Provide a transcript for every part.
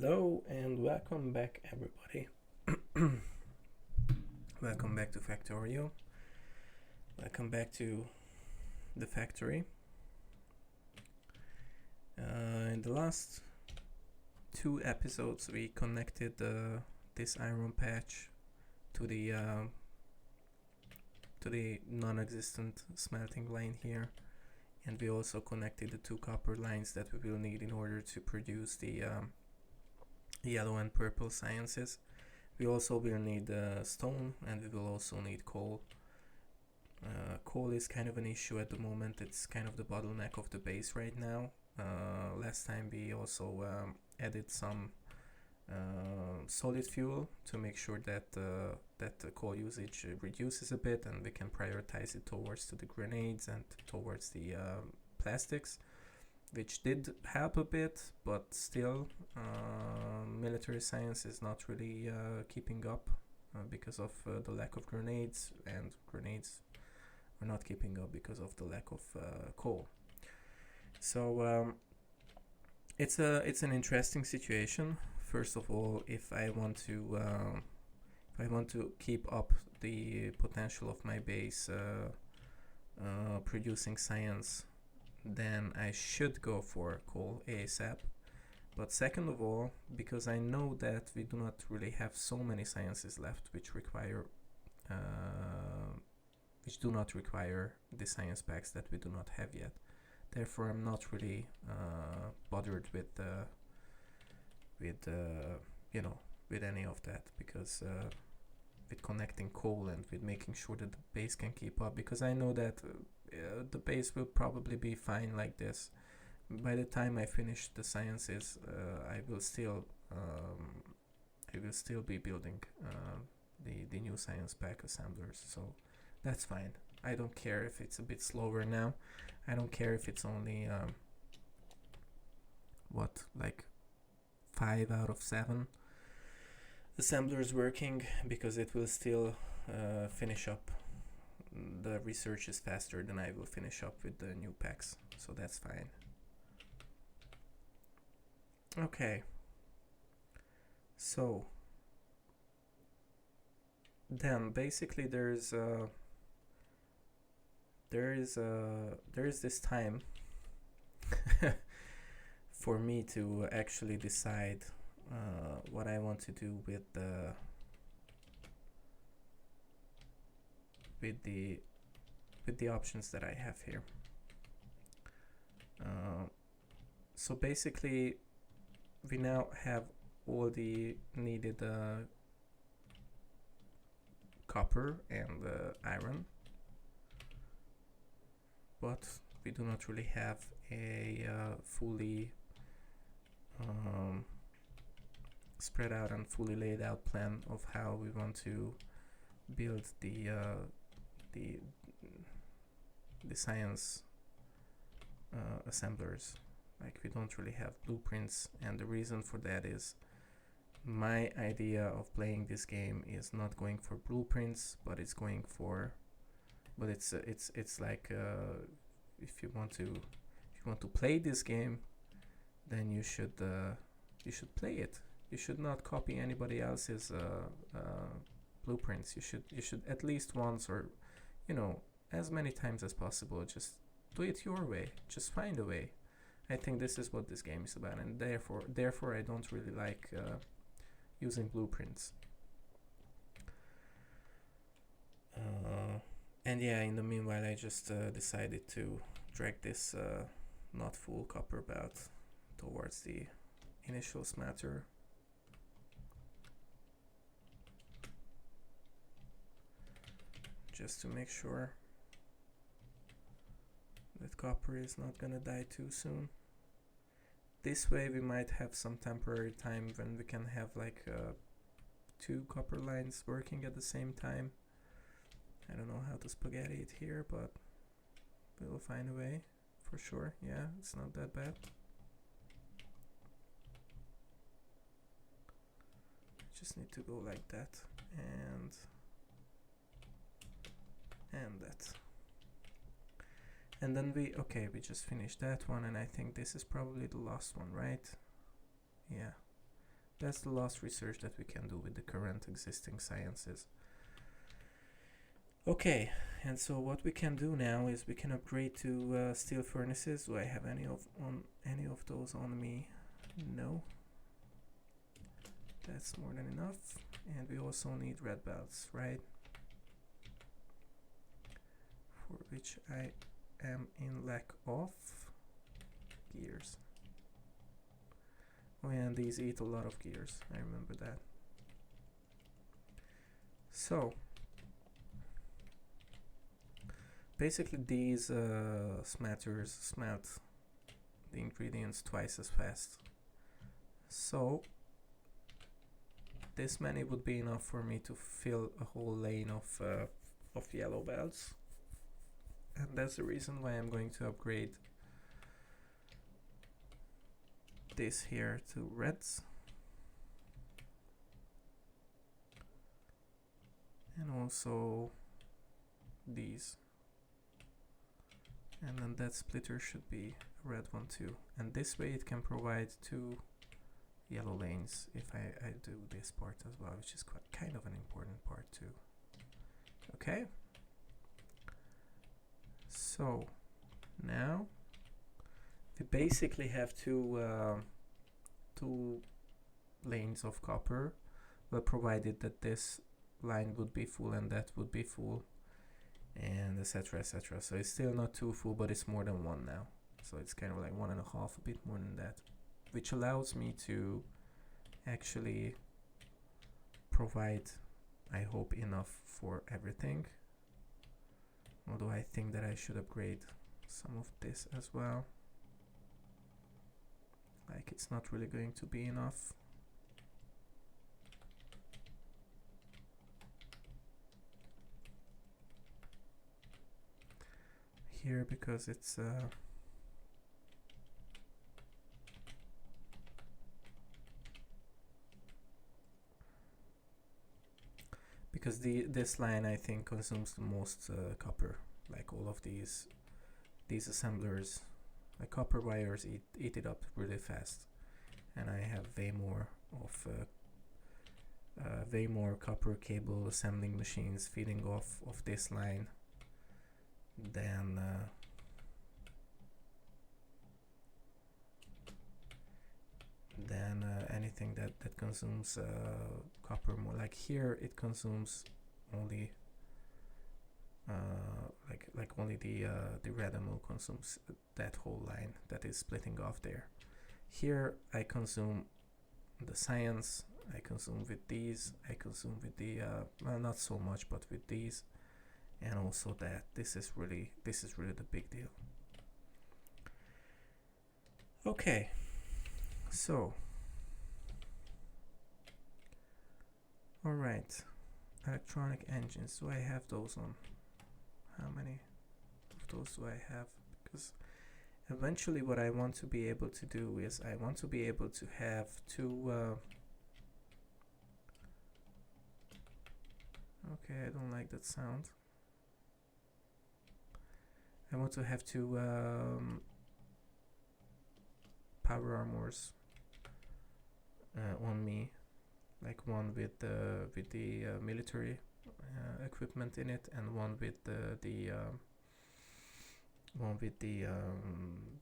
Hello and welcome back, everybody. Welcome back to Factorio. Welcome back to the factory. In the last two episodes, we connected this iron patch to the non-existent smelting line here, and we also connected the two copper lines that we will need in order to produce the yellow and purple sciences. We also will need stone, and we will also need coal. Coal is kind of an issue at the moment. It's kind of the bottleneck of the base right now. Last time we also added some solid fuel to make sure that the coal usage reduces a bit, and we can prioritize it towards the grenades and towards the plastics, which did help a bit, but still military science is not really keeping up because of the lack of grenades, and grenades are not keeping up because of the lack of coal. So it's an interesting situation. First of all, if I want to keep up the potential of my base producing science, then I should go for coal ASAP. But second of all, because I know that we do not really have so many sciences left which do not require the science packs that we do not have yet. Therefore, I'm not really bothered with any of that, because with connecting coal and with making sure that the base can keep up, because I know that the base will probably be fine like this. By the time I finish the sciences, I will still be building the new science pack assemblers, so that's fine. I don't care if it's a bit slower now. I don't care if it's only 5 out of 7 assemblers working, because it will still finish up. The research is faster than I will finish up with the new packs, so that's fine. Okay, so then basically there is this time for me to actually decide what I want to do with the options that I have here. So basically, we now have all the needed copper and iron, but we do not really have a fully spread out and fully laid out plan of how we want to build the science assemblers. Like, we don't really have blueprints, and the reason for that is my idea of playing this game is not going for blueprints, but it's going for, but it's like if you want to play this game, then you should play it. You should not copy anybody else's blueprints. You should at least once, or as many times as possible, just do it your way. Just find a way. I think this is what this game is about, and therefore I don't really like using blueprints. And yeah, in the meanwhile, I just decided to drag this not full copper belt towards the initial smelter. Just to make sure that copper is not gonna die too soon. This way we might have some temporary time when we can have like 2 copper lines working at the same time. I don't know how to spaghetti it here, but we will find a way for sure. Yeah, it's not that bad. Just need to go like that and that. And then we just finished that one, and I think this is probably the last one, right? Yeah, That's the last research that we can do with the current existing sciences. Okay, and so what we can do now is we can upgrade to steel furnaces. Do I have any of those on me? No. That's more than enough. And we also need red belts, right? For which I am in lack of gears. Oh, and these eat a lot of gears. I remember that. So basically these smelters smelt the ingredients twice as fast. So this many would be enough for me to fill a whole lane of yellow belts. And that's the reason why I'm going to upgrade this here to reds. And also these. And then that splitter should be a red one too. And this way it can provide 2 yellow lanes if I do this part as well, which is kind of an important part too. Okay. So now we basically have two lanes of copper, well, provided that this line would be full and that would be full, and etc, etc. So it's still not 2 full, but it's more than 1 now. So it's kind of like 1.5, a bit more than that, which allows me to actually provide, I hope, enough for everything. Although I think that I should upgrade some of this as well. Like, it's not really going to be enough. Here, because it's because this line I think consumes the most copper. Like all of these assemblers, like copper wires eat it up really fast, and I have way more copper cable assembling machines feeding off of this line than anything that consumes copper more. Like here it consumes only like only the red ammo consumes that whole line that is splitting off there. Here I consume the science, I consume with these, I consume with the well, not so much, but with these, and also that. This is really the big deal. Okay, so all right, electronic engines, do I have those on? How many of those do I have? Because eventually what I want to be able to do is I want to be able to have 2 okay, I don't like that sound. I want to have 2 power armors on me, like one with the military equipment in it, and one with the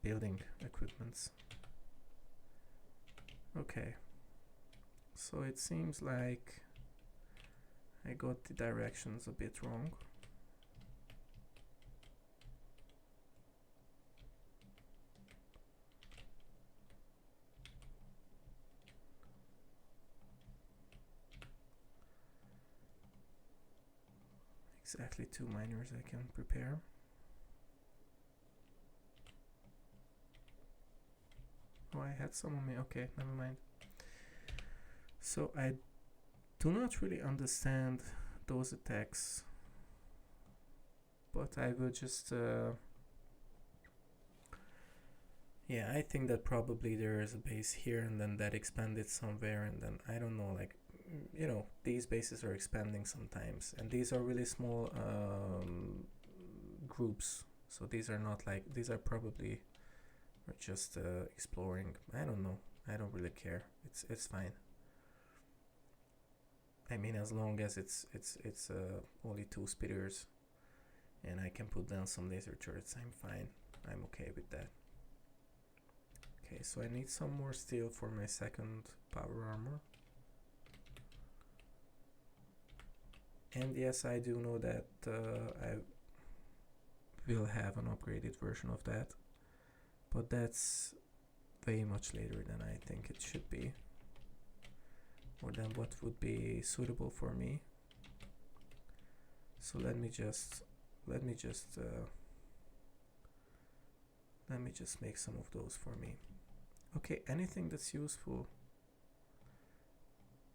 building equipments. Okay, so it seems like I got the directions a bit wrong. Exactly 2 miners I can prepare. Oh, I had some on me. Okay, never mind. So I do not really understand those attacks, but I will just yeah, I think that probably there is a base here and then that expanded somewhere, and then I don't know, like, you know, these bases are expanding sometimes, and these are really small groups, so these are not like, these are probably just exploring. I don't know, I don't really care, it's fine. I mean, as long as it's only 2 speeders, and I can put down some laser turrets, I'm fine. I'm okay with that. Okay, so I need some more steel for my second power armor. And yes, I do know that I will have an upgraded version of that, but that's way much later than I think it should be, or than what would be suitable for me. So let me just make some of those for me. Okay, anything that's useful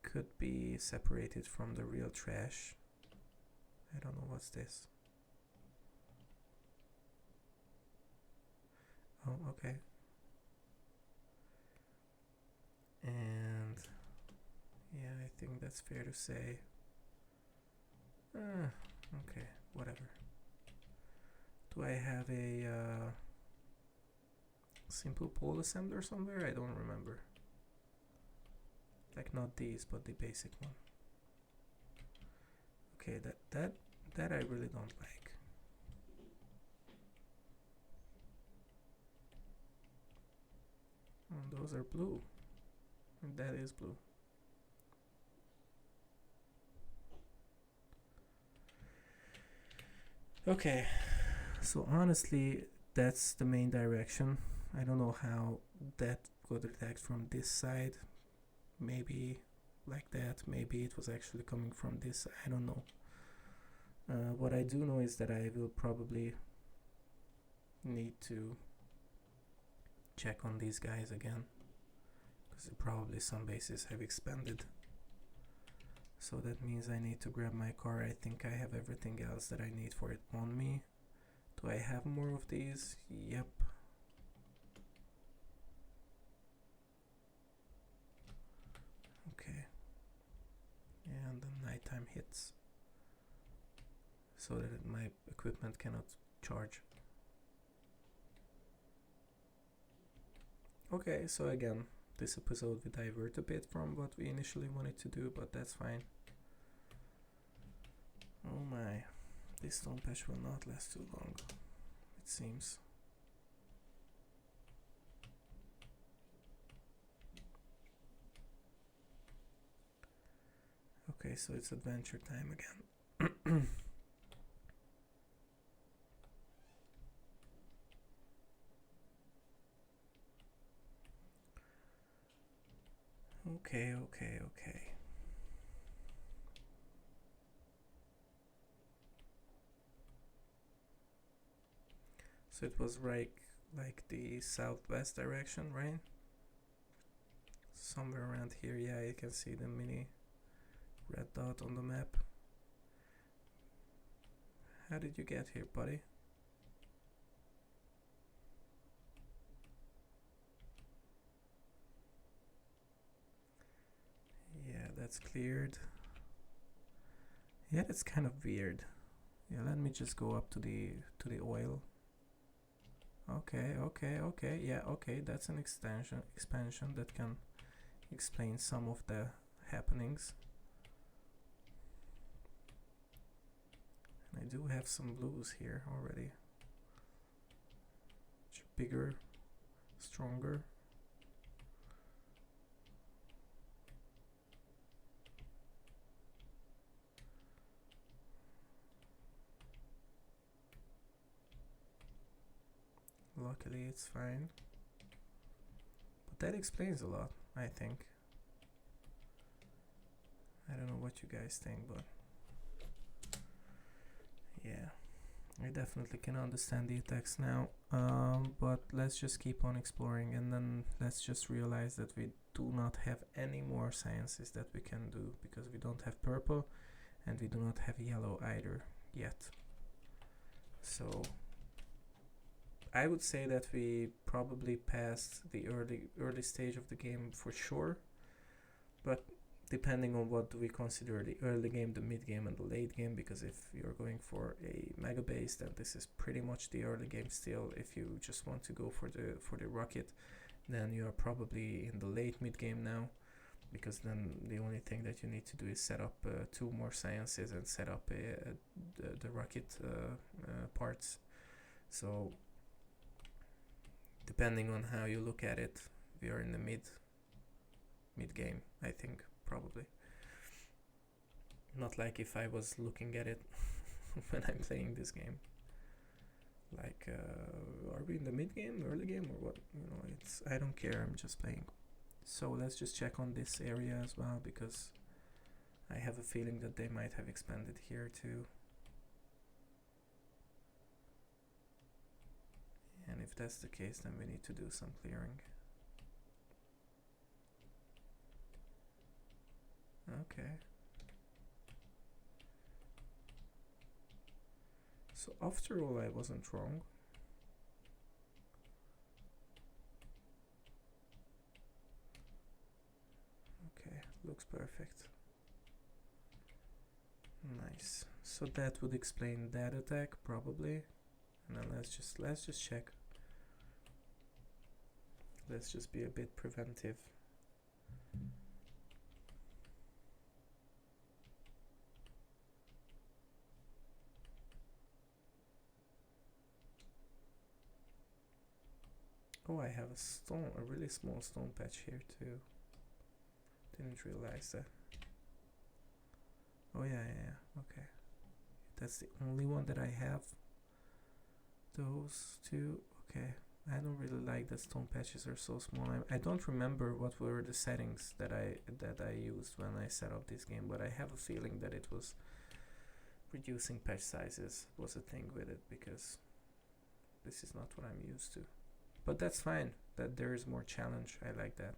could be separated from the real trash. I don't know what's this. Oh, okay. And yeah, I think that's fair to say. Okay, whatever. Do I have a simple pole assembler somewhere? I don't remember. Like, not these, but the basic one. Okay, that I really don't like. Oh, those are blue. And that is blue. Okay, so honestly, that's the main direction. I don't know how that got attacked from this side. Maybe like that. Maybe it was actually coming from this. I don't know. What I do know is that I will probably need to check on these guys again, because probably some bases have expanded. So that means I need to grab my car. I think I have everything else that I need for it on me. Do I have more of these? Yep. Okay. And then nighttime hits, so that my equipment cannot charge. Okay, so again, this episode we divert a bit from what we initially wanted to do, but that's fine. Oh my, this stone patch will not last too long, it seems. Okay, so it's adventure time again. Okay. So it was like the southwest direction, right? Somewhere around here. Yeah, you can see the mini red dot on the map. How did you get here, buddy? Yeah, that's cleared. Yeah, that's kind of weird. Yeah, let me just go up to the oil. Okay. Yeah, okay, that's an expansion that can explain some of the happenings. And I do have some blues here already. Bigger, stronger. Luckily it's fine. But that explains a lot, I think. I don't know what you guys think, but yeah, I definitely can understand the attacks now. But let's just keep on exploring, and then let's just realize that we do not have any more sciences that we can do, because we don't have purple and we do not have yellow either yet. So I would say that we probably passed the early stage of the game for sure, but depending on what do we consider the early game, the mid game, and the late game, because if you're going for a mega base, then this is pretty much the early game still. If you just want to go for the rocket, then you are probably in the late mid game now. because then the only thing that you need to do is set up 2 more sciences and set up the rocket parts. So depending on how you look at it, we are in the mid game, I think, probably. Not like if I was looking at it when I'm playing this game. Like, are we in the mid game, early game, or what? It's, I don't care, I'm just playing. So let's just check on this area as well, because I have a feeling that they might have expanded here too. And if that's the case, then we need to do some clearing. Okay. So after all, I wasn't wrong. Okay, looks perfect. Nice. So that would explain that attack probably. And then let's just check. Let's just be a bit preventive. Oh, I have a really small stone patch here too. Didn't realize that. Oh yeah, okay. That's the only one that I have. Those two, okay. I don't really like that stone patches are so small. I don't remember what were the settings that I used when I set up this game, but I have a feeling that it was reducing patch sizes was a thing with it, because this is not what I'm used to. But that's fine, that there is more challenge. I like that.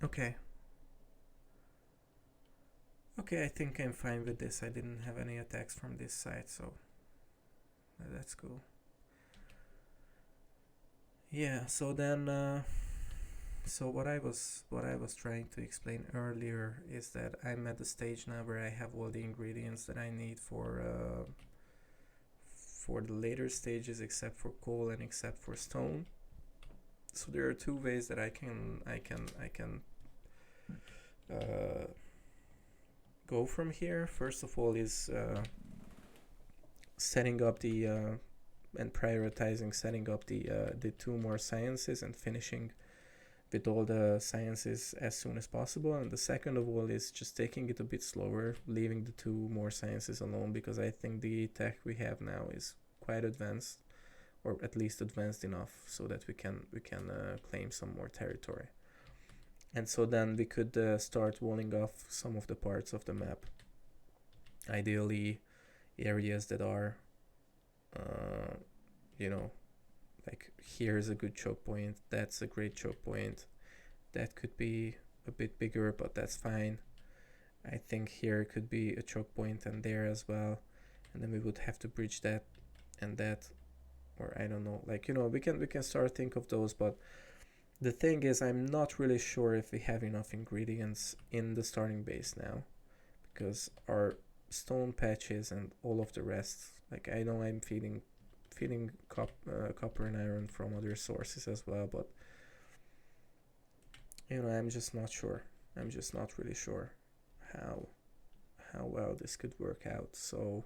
Okay, I think I'm fine with this. I didn't have any attacks from this side, so that's cool. Yeah, so then so what I was trying to explain earlier is that I'm at the stage now where I have all the ingredients that I need for the later stages, except for coal and except for stone. So there are 2 ways that I can go from here. First of all is setting up the and prioritizing setting up the 2 more sciences and finishing with all the sciences as soon as possible. And the second of all is just taking it a bit slower, leaving the 2 more sciences alone, because I think the tech we have now is quite advanced, or at least advanced enough so that we can claim some more territory. And so then we could start walling off some of the parts of the map. Ideally, areas that are, like here's a good choke point, that's a great choke point. That could be a bit bigger, but that's fine. I think here could be a choke point and there as well. And then we would have to bridge that and that, or I don't know, like, we can start think of those, but the thing is, I'm not really sure if we have enough ingredients in the starting base now, because our stone patches and all of the rest, like, I know I'm feeding copper and iron from other sources as well, but I'm just not sure. I'm just not really sure how well this could work out. So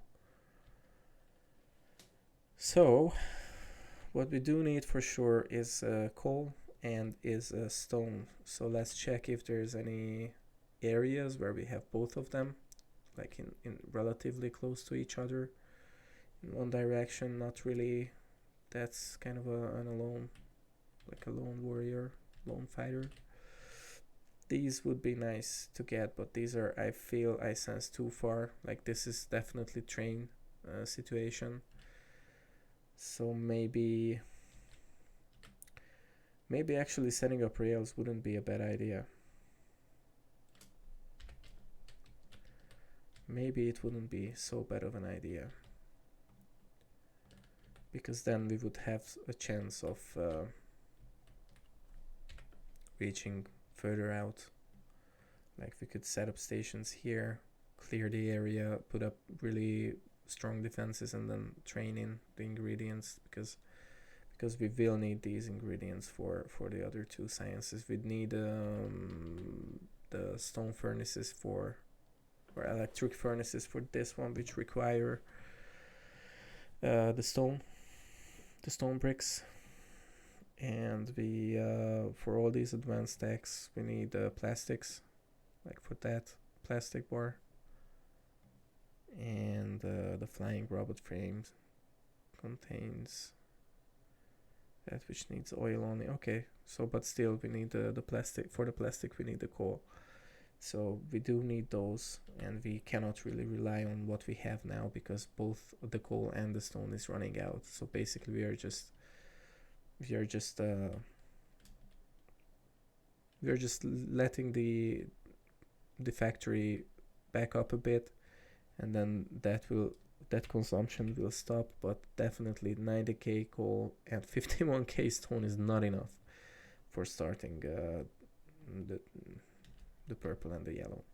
what we do need for sure is coal and is stone. So let's check if there's any areas where we have both of them, like in relatively close to each other in one direction. Not really. That's kind of a lone warrior, lone fighter. These would be nice to get, but these are, I feel, I sense too far. Like, this is definitely train situation. So maybe actually setting up rails wouldn't be a bad idea. Maybe it wouldn't be so bad of an idea, because then we would have a chance of reaching further out. Like, we could set up stations here, clear the area, put up really strong defenses, and then train in the ingredients, because because we will need these ingredients for the other two sciences. We need the stone furnaces for, or electric furnaces for this one, which require the stone bricks. And we for all these advanced stacks we need plastics, like for that plastic bar. And the flying robot frame contains that which needs oil only. Okay, so but still we need the plastic. For the plastic we need the coal, so we do need those, and we cannot really rely on what we have now because both the coal and the stone is running out. So basically we are just letting the factory back up a bit, and then that consumption will stop. But definitely 90k coal and 51k stone is not enough for starting the purple and the yellow.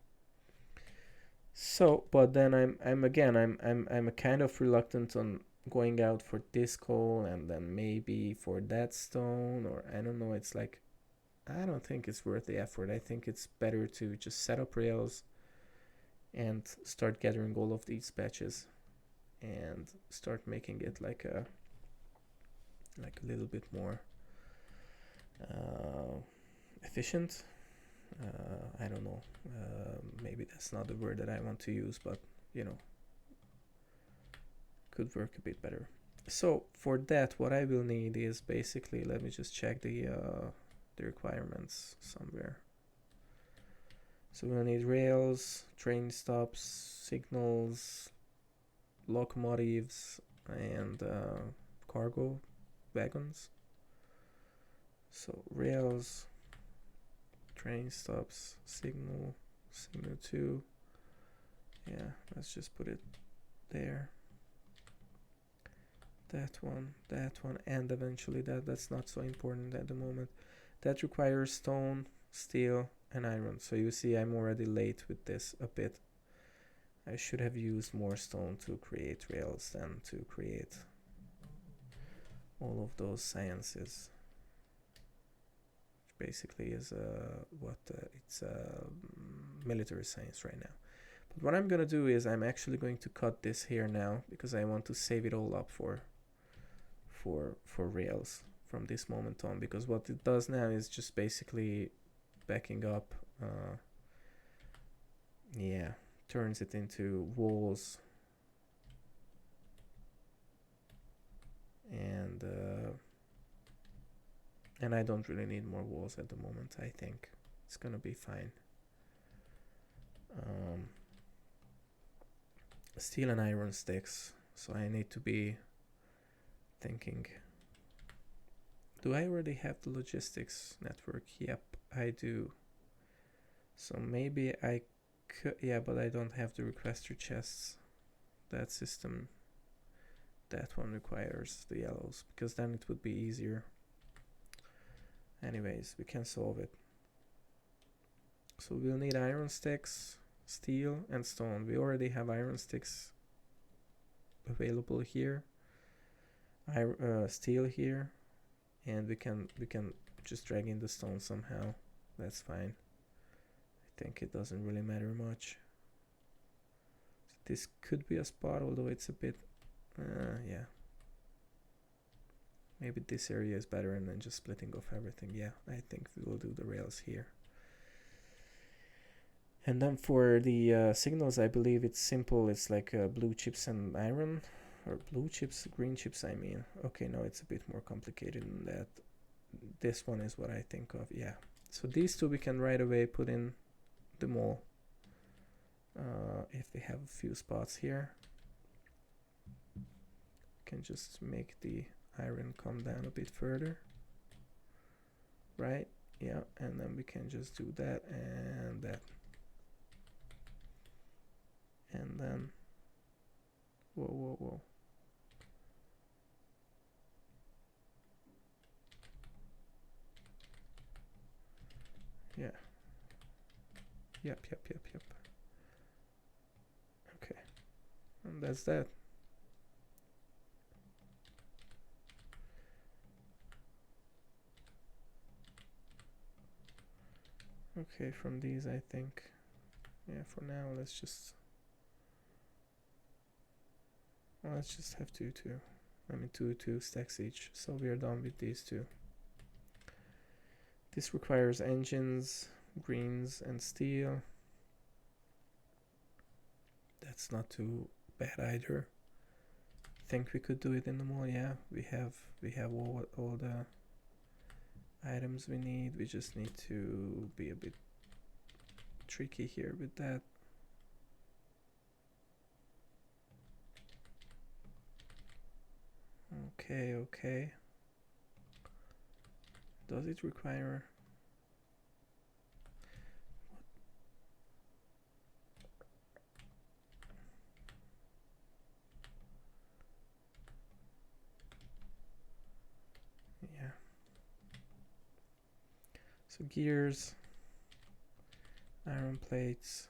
So, but then I'm kind of reluctant on going out for this coal and then maybe for that stone, or I don't know. It's like, I don't think it's worth the effort. I think it's better to just set up rails and start gathering all of these batches and start making it like a little bit more efficient. I don't know. Maybe that's not the word that I want to use, but could work a bit better. So for that, what I will need is basically, let me just check the requirements somewhere. So we'll need rails, train stops, signals, locomotives, and cargo wagons. So rails, train stops, signal 2. Yeah, let's just put it there. That one, and eventually that's not so important at the moment. That requires stone, steel, and iron. So you see I'm already late with this a bit. I should have used more stone to create rails than to create all of those sciences. Which basically is it's military science right now. But what I'm gonna do is I'm actually going to cut this here now because I want to save it all up for rails from this moment on, because what it does now is just basically backing up turns it into walls, and I don't really need more walls at the moment. I think it's gonna be fine. Steel and iron sticks, so I need to be thinking, do I already have the logistics network? Yep, I do. So maybe I could, yeah, but I don't have the requester chests. That system, that one requires the yellows, because then it would be easier. Anyways, we can solve it. So we'll need iron sticks, steel, and stone. We already have iron sticks available here, steel here, and we can just drag in the stone somehow. That's fine. I think it doesn't really matter much. So this could be a spot, although it's a bit yeah, maybe this area is better, and then just splitting off everything. Yeah, I think we will do the rails here. And then for the signals, I believe it's simple. It's like blue chips and iron, or blue chips, green chips, I mean. Okay, no, it's a bit more complicated than that. This one is what I think of, yeah. So these two we can right away put in the mall if we have a few spots here. We can just make the iron come down a bit further, right? Yeah, and then we can just do that and that. And then, whoa. Yeah. Yep. Okay. And that's that. Okay, from these I think, yeah, for now let's just have two stacks each. So we are done with these two. This requires engines, greens, and steel. That's not too bad either. Think we could do it in the mall. Yeah, we have all the items we need. We just need to be a bit tricky here with that. Okay. Does it require... Yeah. So gears, iron plates.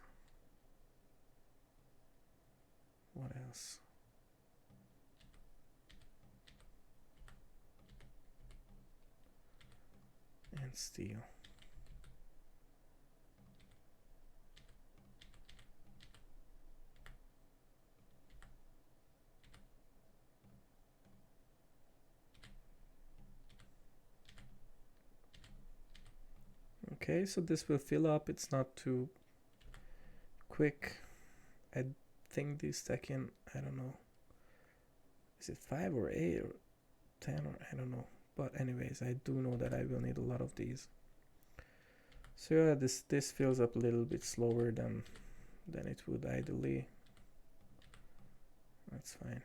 What else? And steel. Okay, so this will fill up. It's not too quick. I think these stack in, I don't know, is it 5 or 8 or 10 or I don't know. But anyways, I do know that I will need a lot of these. So yeah, this fills up a little bit slower than it would ideally. That's fine.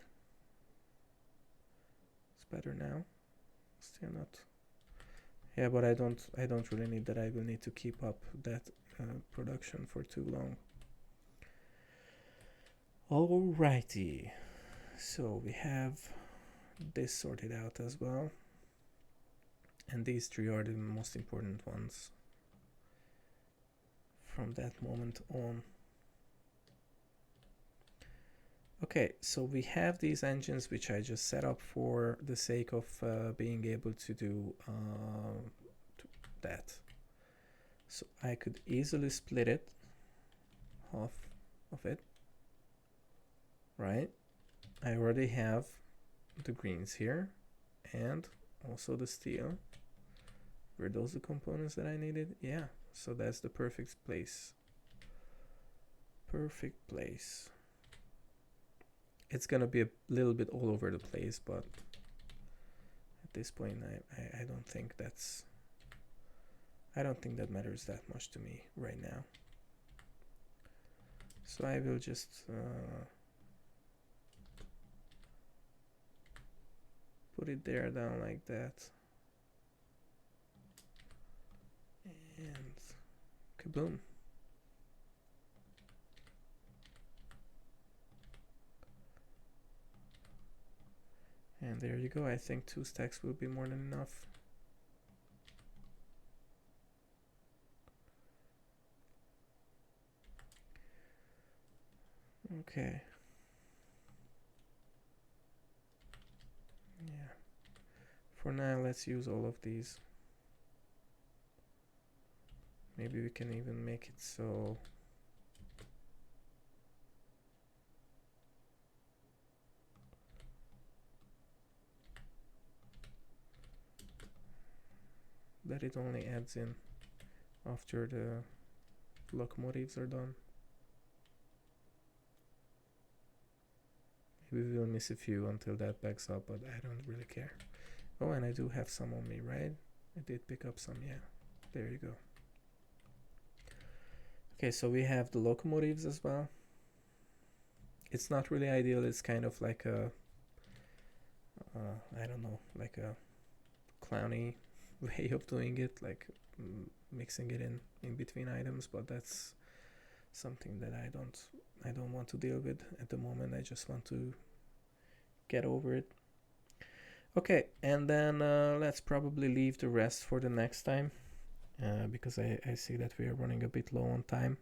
It's better now. Still not. Yeah, but I don't really need that. I will need to keep up that production for too long. Alrighty, so we have this sorted out as well, and these three are the most important ones from that moment on. Okay, so we have these engines which I just set up for the sake of being able to do that. So I could easily split it, half of it, right? I already have the greens here and also the steel. Were those the components that I needed? Yeah, so that's the perfect place. Perfect place. It's gonna be a little bit all over the place, but at this point I don't think that's... I don't think that matters that much to me right now. So I will just put it there down like that. And kaboom. And there you go. I think 2 stacks will be more than enough. Okay. Yeah. For now, let's use all of these. Maybe we can even make it so that it only adds in after the locomotives are done. Maybe we will miss a few until that backs up, but I don't really care. Oh, and I do have some on me, right? I did pick up some, yeah. There you go. Okay, so we have the locomotives as well. It's not really ideal. It's kind of like a, I don't know, like a clowny way of doing it, like mixing it in between items, but that's something that I don't want to deal with at the moment. I just want to get over it. Okay, and then let's probably leave the rest for the next time, because I see that we are running a bit low on time.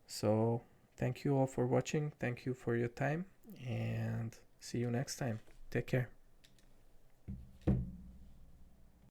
So thank you all for watching. Thank you for your time, and see you next time. Take care.